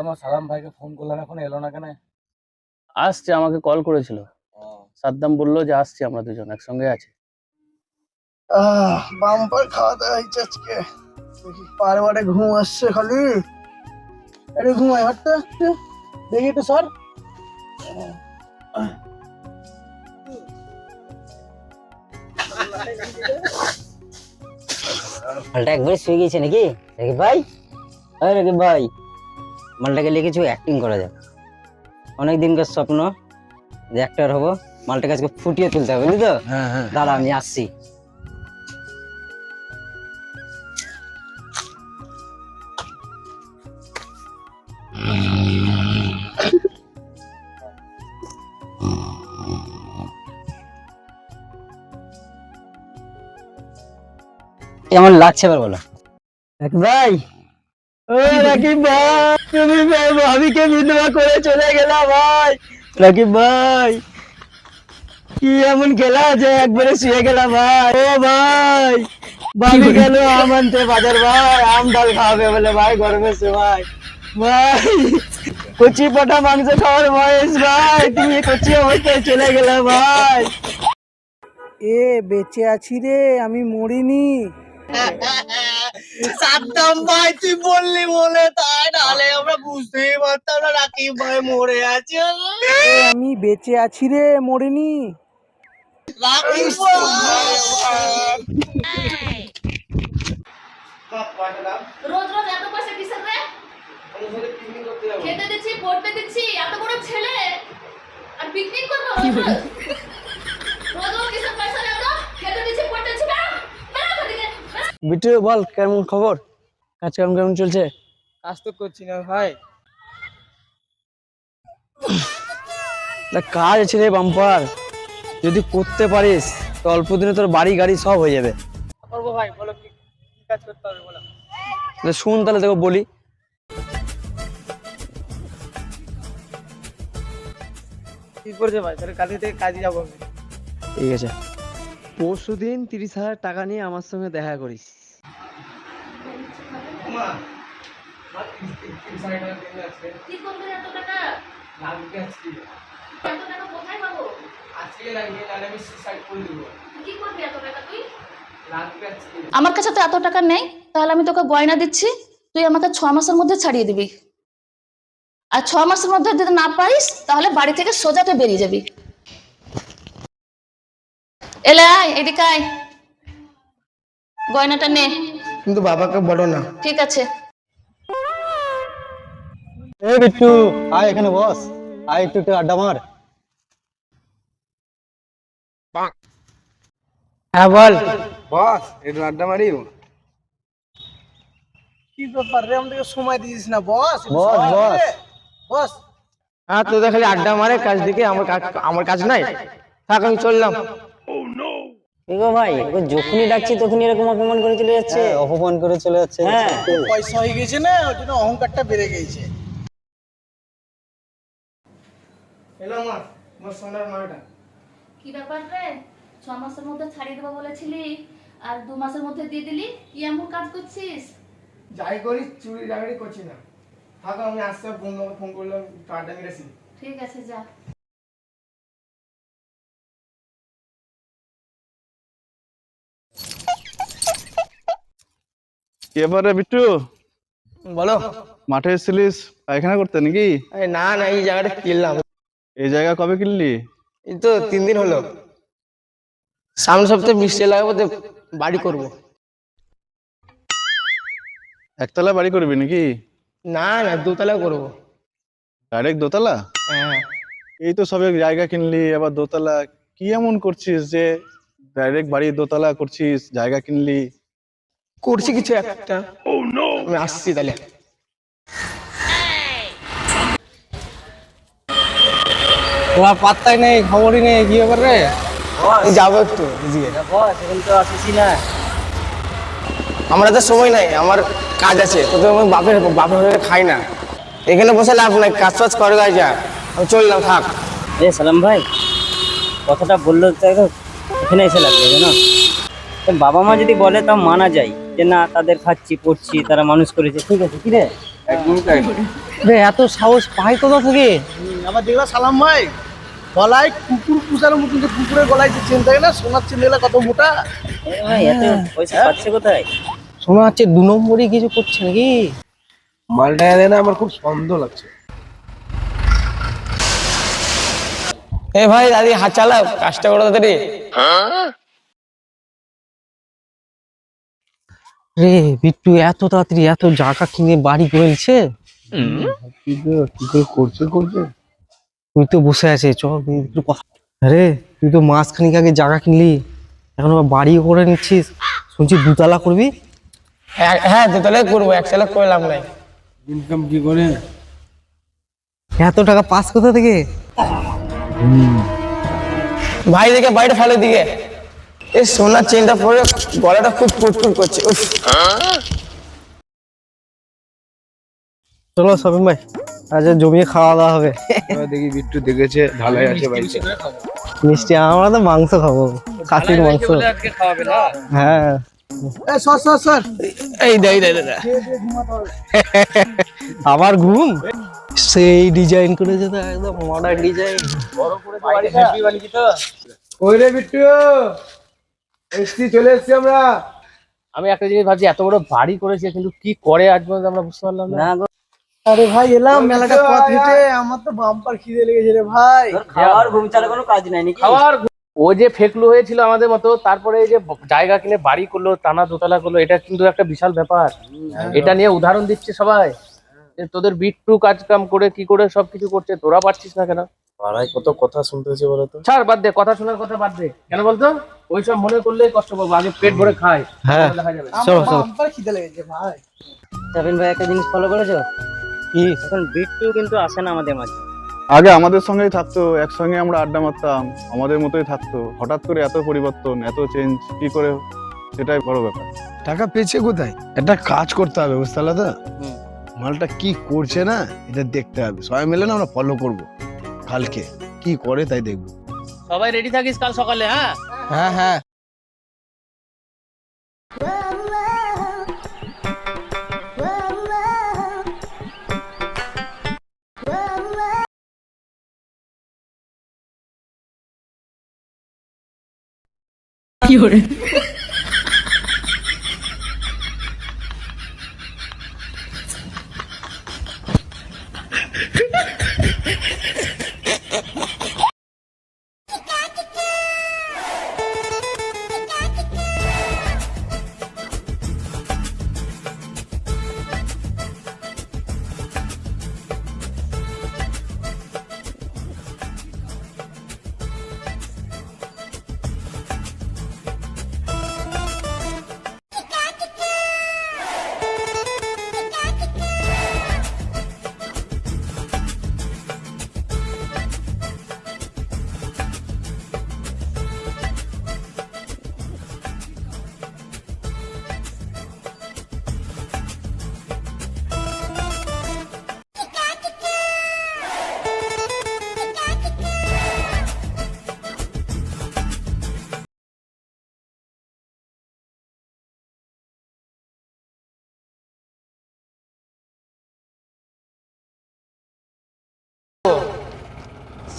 আমার সালাম ভাইকে ফোন করলাম, এখন এলো না কেন? আসছে, আমাকে কল করেছিল। সাদ্দাম বললো যে আসছি, আমরা দুজন একসঙ্গে আছি। বাম্পার খাওয়া দাওয়া হয়েছে আজকে। পারবারে ঘুম আসছে খালি। আরে ঘুমাই হাঁটতে আসছে, দেখি একটু সর। মালটা একবারে শুয়ে গেছে নাকি রাকিব ভাই? আরে রাকিব ভাই, মালটাকে নিয়ে কিছু অ্যাক্টিং করা যাক। অনেক দিনকার স্বপ্ন যে অ্যাক্টর হবো, মালটাকে আজকে ফুটিয়ে তুলতে হবে, বুঝলি তো? দাঁড়া আমি আসছি। কেমন লাগছে এবার বলো রাকিব ভাই? ও রাকিব ভাই, তুমি ভাবিকে বিধবা করে চলে গেলা ভাই। রাকিব ভাই, কি এমন খেলা যে একবারে শুয়ে গেলা ভাই? ও ভাই, ভাবি গেল আম আনতে বাজার ভাই, আম ডাল খাওয়াবে বলে ভাই গরমের সময়। ভাই, কচি পাটা মাংস খাওয়ার বয়স ভাই, তুমি কচি অবস্থায় চলে গেলা ভাই। এ বেঁচে আছি রে, আমি মরিনি। সাদ্দাম ভাই তুই বললি বলে তাই, নাহলে আমরা বুঝতেই পারতাম না রাকিব ভাই মরে আছে। আমি বেঁচে আছি রে, মরিনি। রাকিব ভাই রোজ রোজ এত পয়সা কিসের রে? খেতে দিচ্ছি, পড়তে দিচ্ছি, এত বড় ছেলে আর পিকনিক করবো রোজ রোজ? রোজ রোজ কিসের পয়সা রে? এত খেতে দিচ্ছি, পড়তে দিচ্ছি, বেরো বেরো এখান থেকে, বেরো। বিট্টু বল, কেমন খবর? কাজ কেমন কেমন চলছে? কাজ তো করছি না ভাই। কাজ আছে রে বাম্পার, যদি করতে পারিস তো অল্প দিনে তোর বাড়ি গাড়ি সব হয়ে যাবে। করবো ভাই, বলো কি কি কাজ করতে হবে বলো। শুন তাহলে তোকে বলি। কি করছে ভাই? তাহলে কালকে থেকে কাজে যাবো আমি। ঠিক আছে, পরশুদিন 30,000 টাকা নিয়ে আমার সঙ্গে দেখা করিস। কি করবে এত টাকা? লাগবে আজকে, এত টাকা কোথায় পাবো? আজকে লাগবে, নাহলে আমি সুইসাইড করে দেবো। কি করবি এত টাকা তুই? লাগবে আজকে। আমার কাছে তো এত টাকা নেই, তাহলে আমি তোকে গয়না দিচ্ছি, তুই আমাকে 6 মাসের মধ্যে ছাড়িয়ে দিবি। আর 6 মাসের মধ্যে যদি না পারিস তাহলে বাড়ি থেকে সোজা তুই বেরিয়ে যাবি। এলে আয়, এদিকে আয়, গয়নাটা নে। কিন্তু বাবাকে বলো না। ঠিক আছে। এ বিট্টু, আয় এখানে বস, আয় একটু একটু আড্ডা মার। হ্যাঁ বল। বস একটু আড্ডা মারি। কি ব্যাপার রে, আমাদেরকে সময় দিস না বস? বস বস, বস হ্যাঁ তোদের খালি আড্ডা মারে কাজ দিকে, আমার কাজ নাই। থাক আমি চললাম। এগো ভাই, ওকে যখনই ডাকছি তখনই এরকম অপমান করে চলে যাচ্ছে। অপমান করে চলে যাচ্ছে। হ্যাঁ, পয়সা হয়ে গেছে না, ওই জন্য অহংকারটা বেড়ে গেছে। হ্যালো মা, মোর সোনার মাটা। কি ব্যাপার রে? 6 মাসের মধ্যে ছাড়িয়ে দেবো বলেছিলি আর 2 মাসের মধ্যে দিয়ে দিলি, কি এমন কাজ করছিস? যাই করি চুরি ডাকাতি করছি না। থাকো আমি আসতে বন্ধুকে ফোন করলাম, কার্ডটা মেরেছি। ঠিক আছে যা। এবারে বিট্টু, বলো। মাঠে এসেছিলিস পায়খানা করতে নাকি? আরে না না, এই জায়গাটা কিনলাম। এই জায়গা কবে কিনলি? এই তো 3 দিন হলো। সামনের সপ্তাহে মিষ্টি লাগাবো, বাড়ি করব। একতলা বাড়ি করবি নাকি? না না, 2 তলা করবো। ডাইরেক্ট দোতলা? হ্যাঁ, এই তো সবে জায়গা কিনলি, আবার দোতলা? কি এমন করছিস যে ডাইরেক্ট বাড়ি দোতলা করছিস, জায়গা কিনলি? করছি কিছু একটা। আমি আসছি তাহলে। তোমার পাত্তাই নেই, খবরই নেই, কি ব্যাপার রে? যাবো একটু এদিকে। বস এখন তো আসিস না। আমার তো সময় নাই, আমার কাজ আছে। তোকে আমি বাপের হয়ে খাই না। এখানে বসে লাভ নাই, কাজ টাজ করে যা। আমি চললাম, থাক। এ সালাম ভাই, কথাটা বললো তো এখানে এসে লাগবে না। বাবা মা যদি বলে তা মানা যায় যে না, তাদের খাচ্ছি পড়ছি, তারা মানুষ করেছে, ঠিক আছে। কি রে, একদমই তাই না। রে এত সাহস পাই কোথা থেকে? আমার দেখলা সালাম ভাই গলায় কুকুর পুষানোর মতন যে কুকুরের গলায় যে চেন থাকে না, সোনার চেন দেখলে কত মোটা। ভাই এত পয়সা পাচ্ছে কোথায়? শোনা যাচ্ছে 2 নম্বরই কিছু করছে নাকি? মালটা এনে না আমার খুব সন্দেহ লাগছে। এ ভাই দাদি হাত চালাও, কাজটা করো তাড়াতাড়ি। রে বিট্টু এত তাড়াতাড়ি এত জায়গা কিনে বাড়ি করে নিচ্ছে? কি করে করছে তুই তো বসে আছে, চল একটু কথা। আরে তুই তো মাসখানিক আগে জায়গা কিনলি, এখন আবার বাড়িও করে নিচ্ছিস, শুনছি 2 তলা করবি? হ্যাঁ দুতলায় করবো, একতলা করলাম নাই। ইনকাম কি করে? এত টাকা পাস কোথা থেকে? ভাই দেখে বাইরে ফেলে দিকে, এই সোনার চেনটা পরে গলাটা খুব ফুটফুট করছে। উফ, চলো শপিং ভাই, আজ জমিয়ে খাওয়া দাওয়া হবে। এবার দেখি বিট্টু দেখেছে ঢালাই আছে বাড়িতে। মিষ্টি আমরা তো মাংস খাবো, খাসির মাংস। হ্যাঁ স্যার এই দেই দেই দেই আবার ঘুম? সেই ডিজাইন করেছে তো, একদম মডার্ন ডিজাইন। ওই রে বিট্টু, এসছি, চলে এসছি আমরা। আমি একটা জিনিস ভাবছি, এত বড় বাড়ি করেছে কিন্তু কি করে আজ পর্যন্ত আমরা বুঝতে পারলাম না। না গো, আরে ভাই এলাম মেলাটা পথ হেঁটে, আমার তো বাম্পার খিদে লেগেছে রে ভাই। খাওয়ার ঘুম ছাড়া কোনো কাজ নাই নাকি? খাওয়ার ও যে ফেকলু হয়েছিল আমাদের মতো, তারপরে এই যে জায়গা কিনে বাড়ি করলো, টানা দোতলা করলো, এটা কিন্তু একটা বিশাল ব্যাপার। এটা নিয়ে উদাহরণ দিচ্ছে সবাই যে তোদের বিট্টু কাজ কাম করে কি করে সবকিছু করছে, তোরা পারছিস না কেন? পাড়ায় কত কথা শুনতে হচ্ছে বলতো। ছাড়, বাদ দে, কথা শোনার কথা বাদ দে। কেন বলতো? ওইসব মনে করলেই কষ্ট পাবো, আগে পেট ভরে খাই, হ্যাঁ দেখা যাবে। চলো চলো। বাম্পার খিদে লেগেছে ভাই। সাবিন ভাই একটা জিনিস ফলো করেছো কি? এখন বিট্টু কিন্তু আসে না আমাদের মাঝে। আগে আমাদের সঙ্গেই থাকতো, একসঙ্গে আমরা আড্ডা মারতাম, আমাদের মতোই থাকতো। হঠাৎ করে এত পরিবর্তন, এত চেঞ্জ কি করে, সেটাই বড় ব্যাপার। টাকা পেয়েছে কোথায়? একটা কাজ করতে হবে, বুঝতে পারলে তো? মালটা কি করছে না এটা দেখতে হবে, সবাই মিলে না আমরা ফলো করব। কালকে কি করে তাই দেখবো। সবাই রেডি থাকিস কাল সকালে। হ্যাঁ হ্যাঁ হ্যাঁ।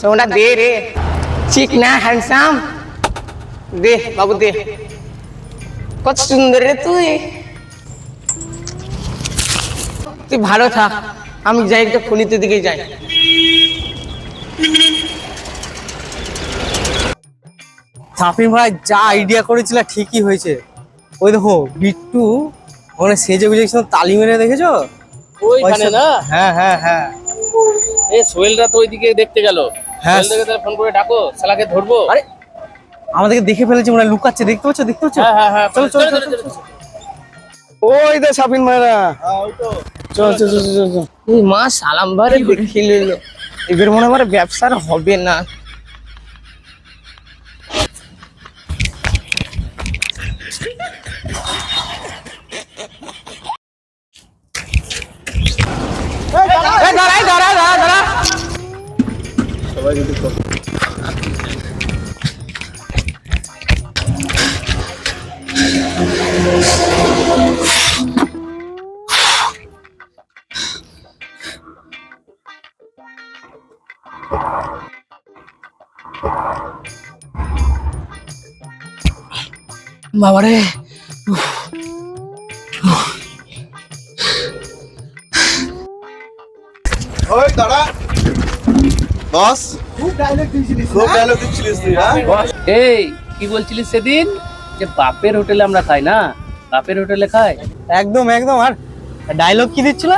সোনা দে রে, ঠিক না হ্যান্ডসাম? দে বাবু দে, কত সুন্দর রে তুই। তুই ভালো থাক, আমি যাই একটা খনিতে দিকে যাই। সাফিন ভাই যা আইডিয়া করেছিল ঠিকই হয়েছে। ওই দেখো বিট্টু ওখানে সেজে গুজে তালি মেরে, দেখেছো? ওইখানে না? হ্যাঁ হ্যাঁ হ্যাঁ এই সোহেলরা তো ওইদিকে দেখতে গেল। হ্যাঁ। সোহেলকে তাহলে ফোন করে ডাকো, শালাকে ধরবো। আরে আমাদেরকে দেখে ফেলেছে, মনে হয় লুকাচ্ছে। দেখতে পাচ্ছ দেখতে পাচ্ছ? হ্যাঁ হ্যাঁ হ্যাঁ, চলো, চলো, চলো, চলো, চলো, চলো। ওই দে সাবিন মায়েরা। চল চল চল চল চল। এই মা সালাম ভারে দেখে নিল, এবার মনে হয় ব্যবসার হবে না। দাঁড়াই দাঁড়া দাঁড়া দাঁড়া। বাবারে ওই দাঁড়া বস, খুব ডায়লগ দিচ্ছিলিস তুই, হ্যাঁ? এই কি বলছিলিস সেদিন যে বাপের হোটেলে আমরা খাই না, বাপের হোটেলে খাই। একদম একদম। আর ডায়লগ কি দিচ্ছিল,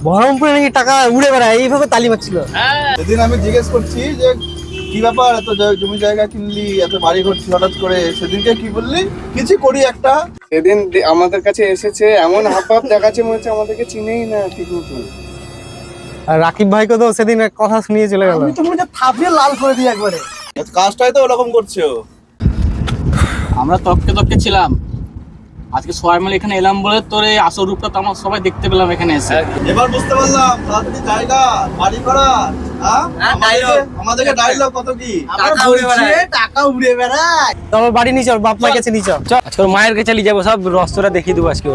বহরমপুরে নাকি টাকা উড়ে বেড়ায়, এইভাবে তালি মারছিল। সেদিন আমি জিজ্ঞেস করছি যে কি ব্যাপার, এত জমি জায়গা কিনলি, এত বাড়ি করছি হঠাৎ করে, সেদিনকে কি বললি? কিছু করি একটা। সেদিন আমাদের কাছে এসেছে, এমন হাবভাব দেখাচ্ছে মনে হচ্ছে আমাদেরকে চিনেই না ঠিক মতো। আর রাকিব ভাইকে তো সেদিন এক কথা শুনিয়ে চলে গেল। আমি তো মনে হচ্ছে থাপিয়ে লাল করে দিই একবারে। কাজটাই তো ওরকম করছে ও। আমরা তককে ছিলাম, আজকে সবাই মিলে এখানে এলাম বলে তোর এই আসল রূপটা তো আমরা সবাই দেখতে পেলাম এখানে এসে। এবার বুঝতে পারলাম তাড়াতাড়ি জায়গা বাড়ি করা, হ্যাঁ? আমাদেরকে ডায়লগ কত কি টাকা উড়ে বেড়ায়। তোমার বাড়ি নিচে, বাপ মায়ের কাছে নিচে। আজকে ওর মায়ের কাছে নিয়ে যাবো, সব রস্তরা দেখিয়ে দেবো আজকে।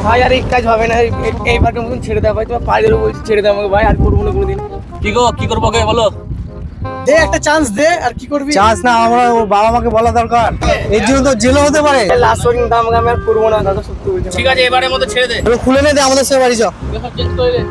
ভাই আর এই কাজ হবে না, এইবারকে মতন ছেড়ে দেয় ভাই, তোমার পায়ের বলছি ছেড়ে দেয় আমাকে ভাই, আর করবো না কোনোদিন। কি করবো কে বলো? দে একটা চান্স দে, আর কি করবি? চান্স না, আমরা ওর বাবা মাকে বলা দরকার, এর জন্য তো জেলও হতে পারে। লাস্ট পর্যন্ত আমাকে আমি আর করবো না দাদা, সত্যি বলছি। ঠিক আছে এবারের মতো ছেড়ে দে, খুলে নে দে, আমাদের সঙ্গে বাড়ি যাও। চেঞ্জ করে দে।